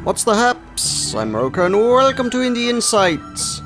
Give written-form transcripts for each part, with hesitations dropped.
What's the haps? I'm Roka and welcome to Indie Insights.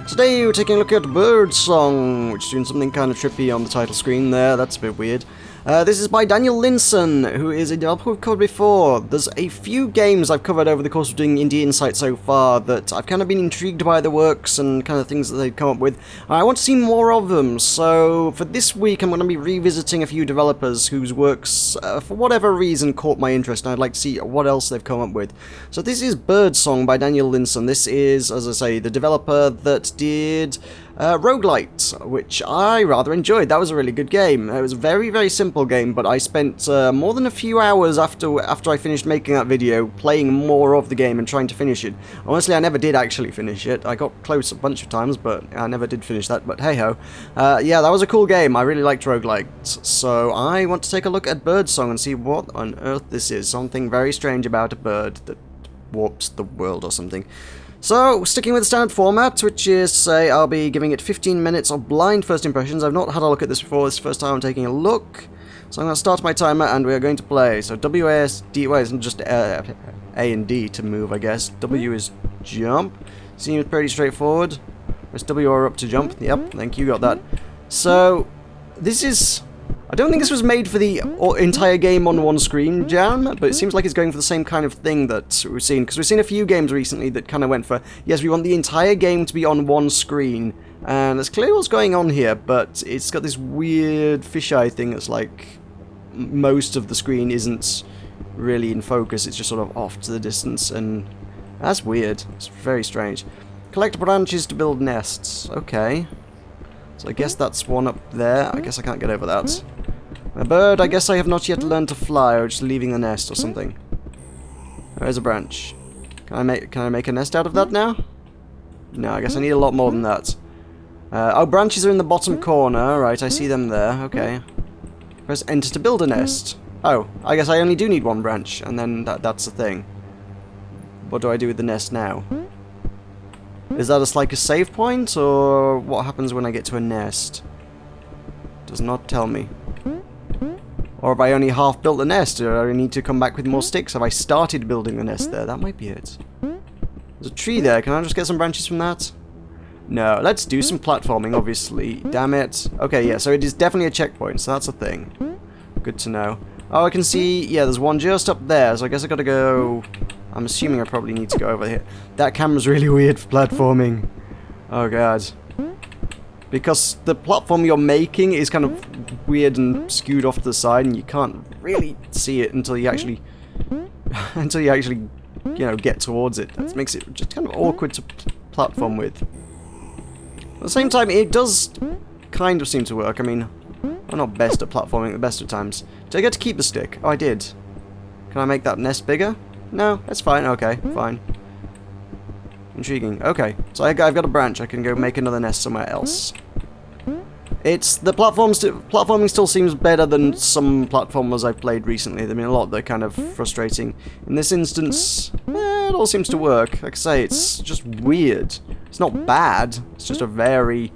Today we're taking a look at Birdsong, which is doing something kind of trippy on the title screen there. That's a bit weird. This is by Daniel Linssen, who is a developer we've covered before. There's a few games I've covered over the course of doing Indie Insights so far that I've kind of been intrigued by the works and kind of things that they've come up with. I want to see more of them, so for this week I'm going to be revisiting a few developers whose works, for whatever reason, caught my interest, and I'd like to see what else they've come up with. So this is Birdsong by Daniel Linssen. This is, as I say, the developer that did roguelite, which I rather enjoyed. That was a really good game. It was a very, very simple game, but I spent more than a few hours after I finished making that video playing more of the game and trying to finish it. Honestly, I never did actually finish it. I got close a bunch of times, but I never did finish that, but hey-ho. Yeah, that was a cool game. I really liked roguelites, so I want to take a look at Birdsong and see what on earth this is. Something very strange about a bird that warps the world or something. So, sticking with the standard format, which is, say, I'll be giving it 15 minutes of blind first impressions. I've not had a look at this before. This is the first time I'm taking a look. So I'm going to start my timer, and we are going to play. So WASD, well, isn't just A and D to move, I guess. W is jump. Seems pretty straightforward. Press W or up to jump. Yep, thank you, got that. So, this is... I don't think this was made for the entire game on one screen jam, but it seems like it's going for the same kind of thing that we've seen, because we've seen a few games recently that kind of went for, yes, we want the entire game to be on one screen, and that's clearly what's going on here, but it's got this weird fisheye thing that's like, most of the screen isn't really in focus, it's just sort of off to the distance, and that's weird. It's very strange. Collect branches to build nests. Okay. So I guess that's one up there. I guess I can't get over that. A bird, I guess I have not yet learned to fly, or just leaving the nest or something. There's a branch. Can I make a nest out of that now? No, I guess I need a lot more than that. Oh, branches are in the bottom corner. Right, I see them there. Okay. Press enter to build a nest. Oh, I guess I only do need one branch, and then that's the thing. What do I do with the nest now? Is that like a save point, or what happens when I get to a nest? Does not tell me. Or have I only half built the nest? Do I need to come back with more sticks? Have I started building the nest there? That might be it. There's a tree there. Can I just get some branches from that? No. Let's do some platforming, obviously. Damn it. Okay, yeah, so it is definitely a checkpoint, so that's a thing. Good to know. Oh, I can see... Yeah, there's one just up there, so I guess I gotta go... I'm assuming I probably need to go over here. That camera's really weird for platforming. Oh, God. Because the platform you're making is kind of weird and skewed off to the side, and you can't really see it until you actually, you know, get towards it. That makes it just kind of awkward to platform with. At the same time, it does kind of seem to work. I mean, I'm not best at platforming at the best of times. Did I get to keep the stick? Oh, I did. Can I make that nest bigger? No, that's fine. Okay, fine. Intriguing. Okay, so I've got a branch. I can go make another nest somewhere else. It's the platforming still seems better than some platformers I've played recently. There've been a lot that are kind of frustrating. In this instance, it all seems to work. Like I say, it's just weird. It's not bad. It's just a very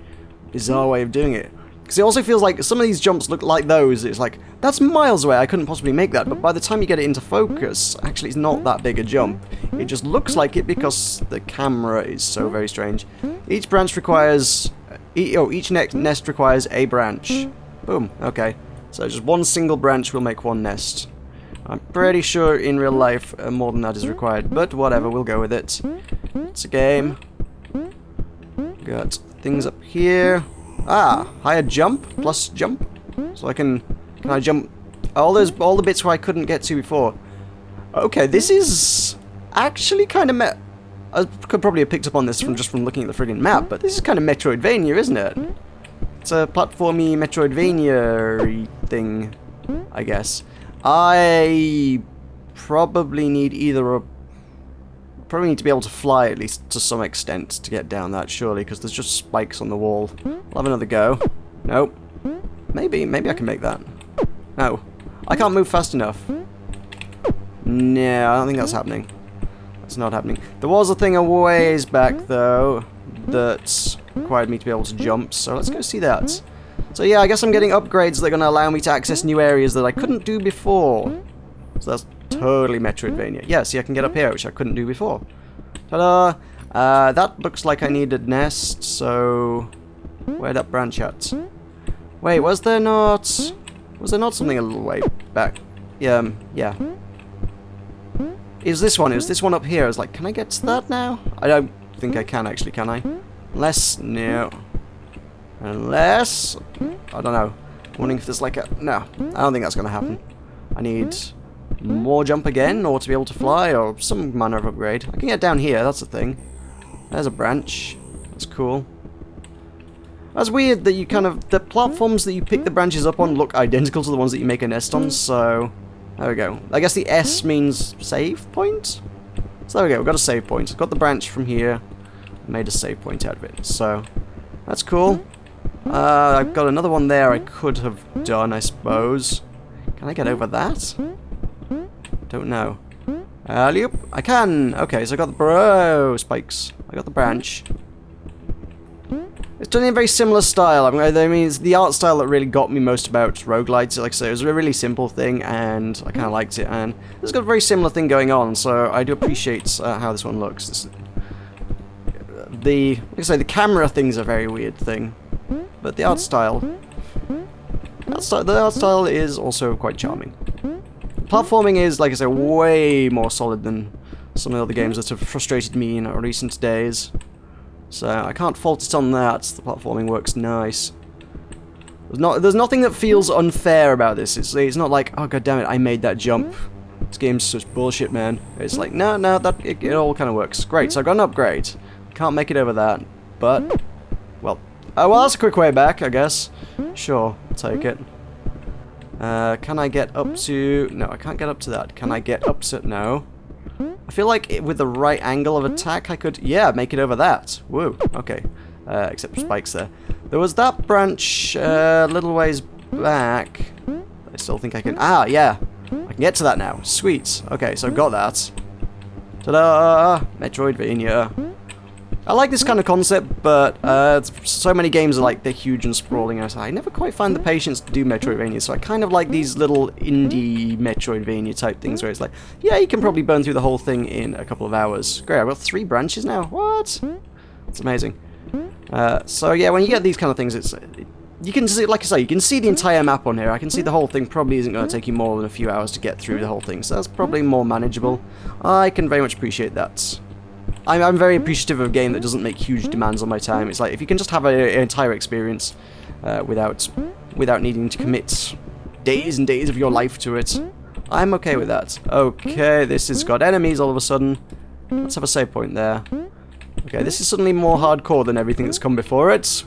bizarre way of doing it. Because it also feels like some of these jumps look like those. It's like, that's miles away, I couldn't possibly make that. But by the time you get it into focus, actually it's not that big a jump. It just looks like it because the camera is so very strange. Each branch requires... each nest requires a branch. Boom, okay. So just one single branch will make one nest. I'm pretty sure in real life more than that is required. But whatever, we'll go with it. It's a game. Got things up here. Ah, higher jump plus jump. So can I jump all the bits where I couldn't get to before. Okay, this is actually kind of I could probably have picked up on this from looking at the friggin' map, but this is kind of Metroidvania, isn't it? It's a platformy Metroidvania thing, I guess. I probably need probably need to be able to fly at least to some extent to get down that, surely, because there's just spikes on the wall. I'll have another go. Nope. Maybe I can make that. No. I can't move fast enough. No, I don't think that's happening. That's not happening. There was a thing a ways back, though, that required me to be able to jump, so let's go see that. So yeah, I guess I'm getting upgrades that are going to allow me to access new areas that I couldn't do before. So that's totally Metroidvania. Yeah, see, I can get up here, which I couldn't do before. Ta-da! That looks like I need a nest, so... Where'd that branch at? Wait, was there not something a little way back? Yeah, yeah. It was this one. It was this one up here. I was like, can I get to that now? I don't think I can, actually, can I? Unless... No. Unless... I don't know. I'm wondering if there's like a... No, I don't think that's going to happen. I need more jump again, or to be able to fly, or some manner of upgrade. I can get down here, that's the thing. There's a branch. That's cool. That's weird that you kind of... The platforms that you pick the branches up on look identical to the ones that you make a nest on, so... There we go. I guess the S means save point? So there we go, we've got a save point. I've got the branch from here. Made a save point out of it, so... That's cool. I've got another one there I could have done, I suppose. Can I get over that? Don't know. Yep, I can! Okay, so I got the spikes. I got the branch. It's done in a very similar style. I mean, it's the art style that really got me most about roguelites. Like I say, it was a really simple thing, and I kind of liked it. And it's got a very similar thing going on, so I do appreciate how this one looks. Like I say, the camera thing's a very weird thing, but the art style, is also quite charming. Platforming is, like I say, way more solid than some of the other games that have frustrated me in recent days. So I can't fault it on that. The platforming works nice. There's nothing that feels unfair about this. It's not like, oh god damn it, I made that jump. This game's such bullshit, man. It's like, no, it all kind of works. Great, so I got an upgrade. Can't make it over that, but well, that's a quick way back, I guess. Sure, I'll take it. Can I get up to... No, I can't get up to that. Can I get up to... No. I feel like with the right angle of attack I could... Yeah, make it over that. Woo, okay. Except for spikes there. There was that branch a little ways back. I still think I can... Ah, yeah. I can get to that now. Sweet. Okay, so I've got that. Ta-da! Metroidvania. I like this kind of concept, but so many games are like, they're huge and sprawling. I never quite find the patience to do Metroidvania, so I kind of like these little indie Metroidvania type things where it's like, yeah, you can probably burn through the whole thing in a couple of hours. Great, I've got 3 branches now. What? It's amazing. So yeah, when you get these kind of things, you can see, like I say, you can see the entire map on here. I can see the whole thing probably isn't going to take you more than a few hours to get through the whole thing, so that's probably more manageable. I can very much appreciate that. I'm very appreciative of a game that doesn't make huge demands on my time. It's like, if you can just have an entire experience without needing to commit days and days of your life to it, I'm okay with that. Okay, this has got enemies all of a sudden. Let's have a save point there. Okay, this is suddenly more hardcore than everything that's come before it.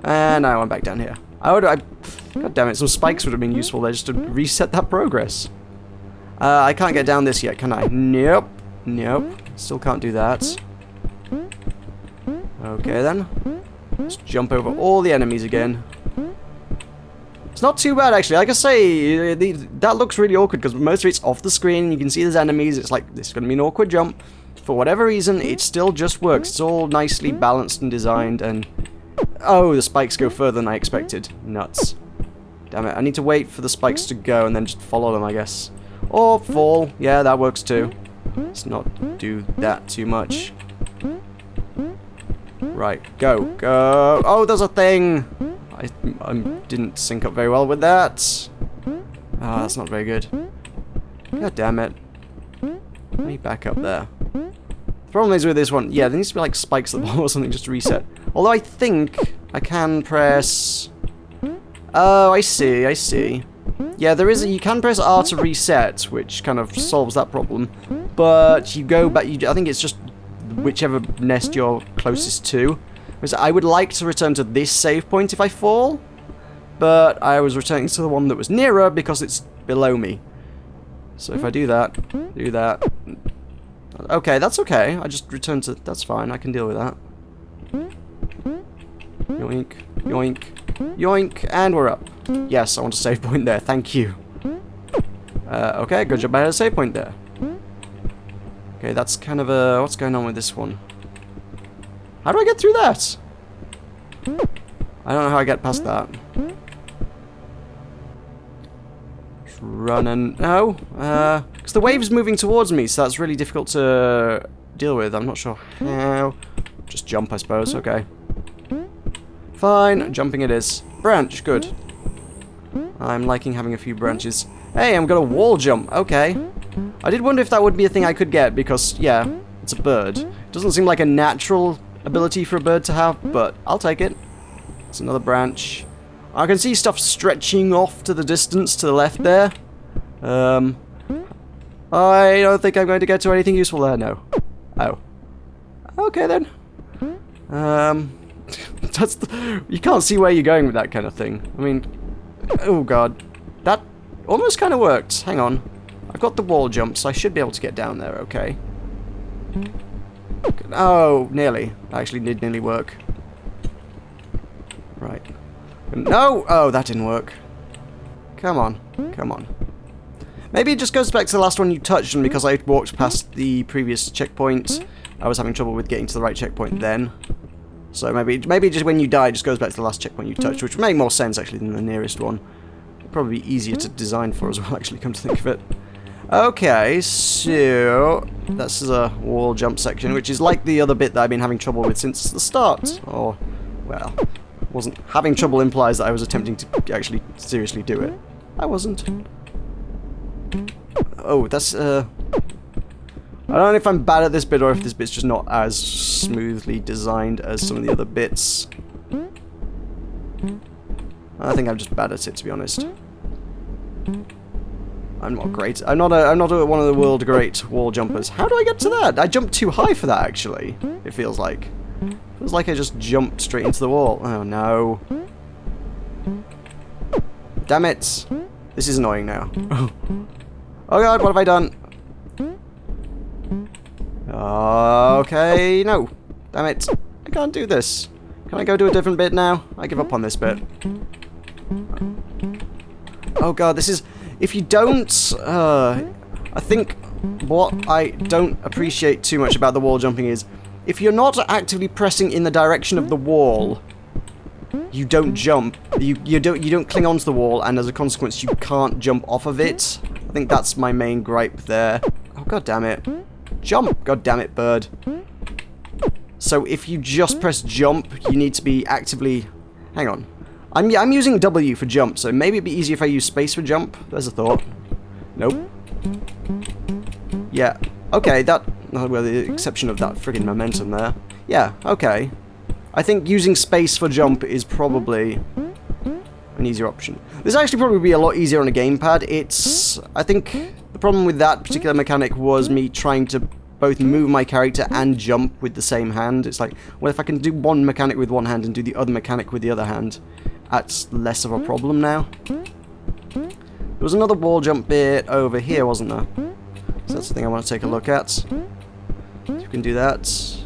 And now I'm back down here. God damn it, some spikes would have been useful there just to reset that progress. I can't get down this yet, can I? Nope. Nope. Still can't do that. Okay then. Let's jump over all the enemies again. It's not too bad actually. Like I say, that looks really awkward because most of it's off the screen. You can see there's enemies. It's like, this is going to be an awkward jump. For whatever reason, it still just works. It's all nicely balanced and designed, and... Oh, the spikes go further than I expected. Nuts. Damn it, I need to wait for the spikes to go and then just follow them, I guess. Or fall. Yeah, that works too. Let's not do that too much. Right, go, go. Oh, there's a thing! I didn't sync up very well with that. Ah, that's not very good. God damn it. Let me back up there. The problem is with this one, yeah, there needs to be like spikes at the bottom or something just to reset. Although I think I can press... Oh, I see, I see. Yeah, there is you can press R to reset, which kind of solves that problem. But you go back, I think it's just whichever nest you're closest to. I would like to return to this save point if I fall, but I was returning to the one that was nearer because it's below me. So if I do that, okay, that's okay. I just return to, that's fine, I can deal with that. Yoink, yoink, yoink, and we're up. Yes, I want a save point there, thank you. Okay, good job I had a save point there. Okay, that's kind of a... What's going on with this one? How do I get through that? I don't know how I get past that. run and... No, because the wave's moving towards me, so that's really difficult to deal with. I'm not sure how. Just jump, I suppose. Okay. Fine, jumping it is. Branch, good. I'm liking having a few branches. Hey, I've got a wall jump. Okay. I did wonder if that would be a thing I could get, because, yeah, it's a bird. It doesn't seem like a natural ability for a bird to have, but I'll take it. It's another branch. I can see stuff stretching off to the distance to the left there. I don't think I'm going to get to anything useful there, no. Oh. Okay, then. You can't see where you're going with that kind of thing. I mean, oh god. That almost kind of worked. Hang on. I've got the wall jump, so I should be able to get down there, okay. Oh, nearly. That actually did nearly work. Right. No! Oh, that didn't work. Come on. Come on. Maybe it just goes back to the last one you touched, and because I walked past the previous checkpoint, I was having trouble with getting to the right checkpoint then. So maybe just when you die, it just goes back to the last checkpoint you touched, which would make more sense, actually, than the nearest one. Probably be easier to design for as well, actually, come to think of it. Okay, so that's a wall jump section, which is like the other bit that I've been having trouble with since the start. Or, well, wasn't having trouble implies that I was attempting to actually seriously do it. I wasn't. Oh, that's, I don't know if I'm bad at this bit or if this bit's just not as smoothly designed as some of the other bits. I think I'm just bad at it, to be honest. I'm not great. I'm not one of the world great wall jumpers. How do I get to that? I jumped too high for that, actually. It feels like. Feels like I just jumped straight into the wall. Oh no. Damn it. This is annoying now. Oh god, what have I done? Okay, no. Damn it. I can't do this. Can I go to a different bit now? I give up on this bit. Oh god, this is... If you don't... I think what I don't appreciate too much about the wall jumping is, if you're not actively pressing in the direction of the wall, you don't jump. You don't cling onto the wall, and as a consequence, you can't jump off of it. I think that's my main gripe there. Oh god damn it. Jump! God damn it, bird. So if you just press jump, you need to be actively... Hang on. I'm using W for jump, so maybe it'd be easier if I use space for jump. There's a thought. Nope. Yeah. Okay, that... Well, the exception of that friggin' momentum there. Yeah, okay. I think using space for jump is probably an easier option. This actually probably be a lot easier on a gamepad. It's... I think the problem with that particular mechanic was me trying to both move my character and jump with the same hand. It's like, well, if I can do one mechanic with one hand and do the other mechanic with the other hand, that's less of a problem now. There was another wall jump bit over here, wasn't there? So that's the thing I want to take a look at. So you can do that.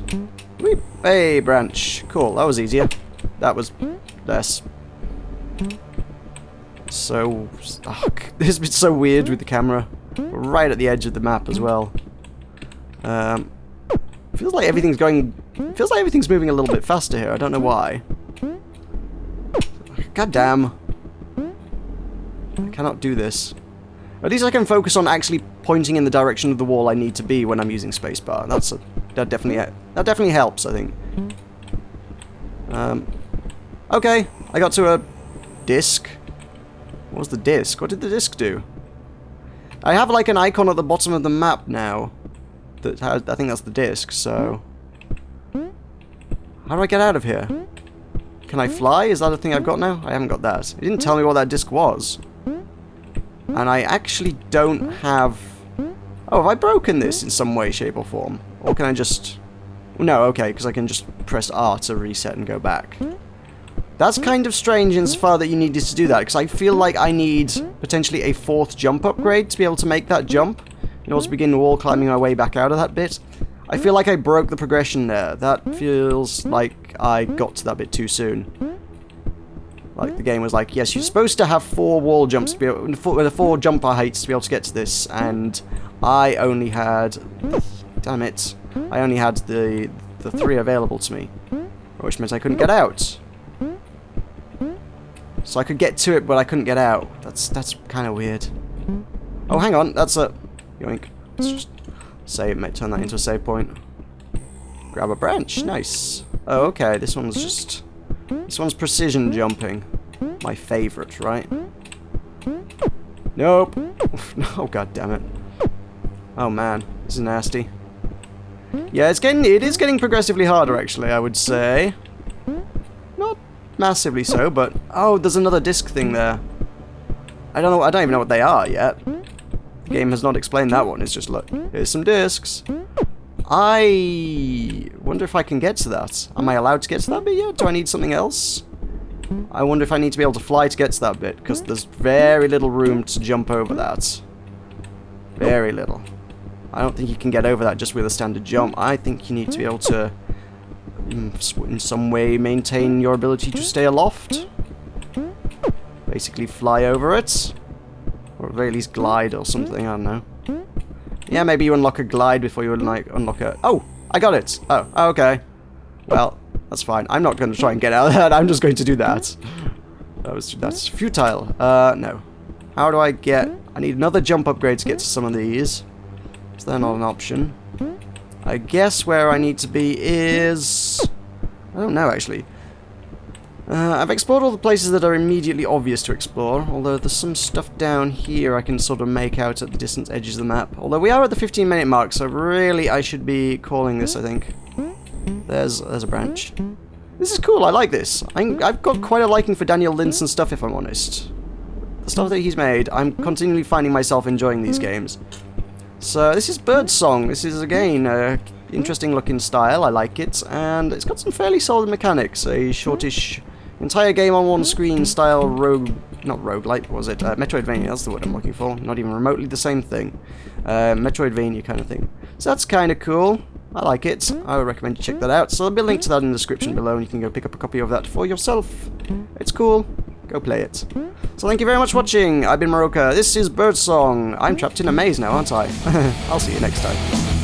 Weep. Hey, branch. Cool, that was easier. That was less. So... Oh, this has been so weird with the camera. Right at the edge of the map as well. Feels like everything's going... Feels like everything's moving a little bit faster here. I don't know why. God damn. I cannot do this. At least I can focus on actually pointing in the direction of the wall I need to be when I'm using spacebar. That definitely helps, I think. Okay, I got to a disc. What was the disc? What did the disc do? I have like an icon at the bottom of the map now. That has, I think that's the disc, so... How do I get out of here? Can I fly? Is that a thing I've got now? I haven't got that. It didn't tell me what that disc was. And I actually don't have... Oh, have I broken this in some way, shape or form? Or can I just... No, okay, because I can just press R to reset and go back. That's kind of strange insofar that you needed to do that, because I feel like I need potentially a 4th jump upgrade to be able to make that jump, in order to begin wall climbing my way back out of that bit. I feel like I broke the progression there. That feels like I got to that bit too soon. Like the game was like, yes, you're supposed to have 4 wall jumps to be able, 4 jumper heights to be able to get to this, and I only had, damn it, I only had the 3 available to me, which meant I couldn't get out. So I could get to it, but I couldn't get out. That's kind of weird. Oh, hang on, that's a... Yoink. Let's just save, mate, turn that into a save point. Grab a branch, nice. Oh, okay, this one's just... This one's precision jumping. My favourite, right? Nope. Oh, god damn it. Oh man, this is nasty. Yeah, it is getting progressively harder, actually, I would say. Not massively so, but... Oh, there's another disc thing there. I don't even know what they are yet. The game has not explained that one, it's just, look, here's some discs. I wonder if I can get to that. Am I allowed to get to that bit yet? Do I need something else? I wonder if I need to be able to fly to get to that bit, because there's very little room to jump over that. Very little. I don't think you can get over that just with a standard jump. I think you need to be able to, in some way, maintain your ability to stay aloft. Basically fly over it. Or at the very least glide or something, I don't know. Yeah, maybe you unlock a glide before you unlock a... Oh! I got it! Oh, okay. Well, that's fine. I'm not going to try and get out of that. I'm just going to do that. That's futile. No. How do I get... I need another jump upgrade to get to some of these. Is that not an option? I guess where I need to be is... I don't know, actually. I've explored all the places that are immediately obvious to explore, although there's some stuff down here I can sort of make out at the distant edges of the map. Although we are at the 15-minute mark, so really I should be calling this, I think. There's a branch. This is cool, I like this. I've got quite a liking for Daniel Linssen stuff, if I'm honest. The stuff that he's made, I'm continually finding myself enjoying these games. So this is Birdsong. This is, again, interesting looking style, I like it, and it's got some fairly solid mechanics. A shortish... entire game on one screen style not roguelite, was it? Metroidvania, that's the word I'm looking for. Not even remotely the same thing. Metroidvania kind of thing. So that's kind of cool. I like it. I would recommend you check that out. So there'll be a link to that in the description below and you can go pick up a copy of that for yourself. It's cool. Go play it. So thank you very much for watching. I've been Maroka. This is Birdsong. I'm trapped in a maze now, aren't I? I'll see you next time.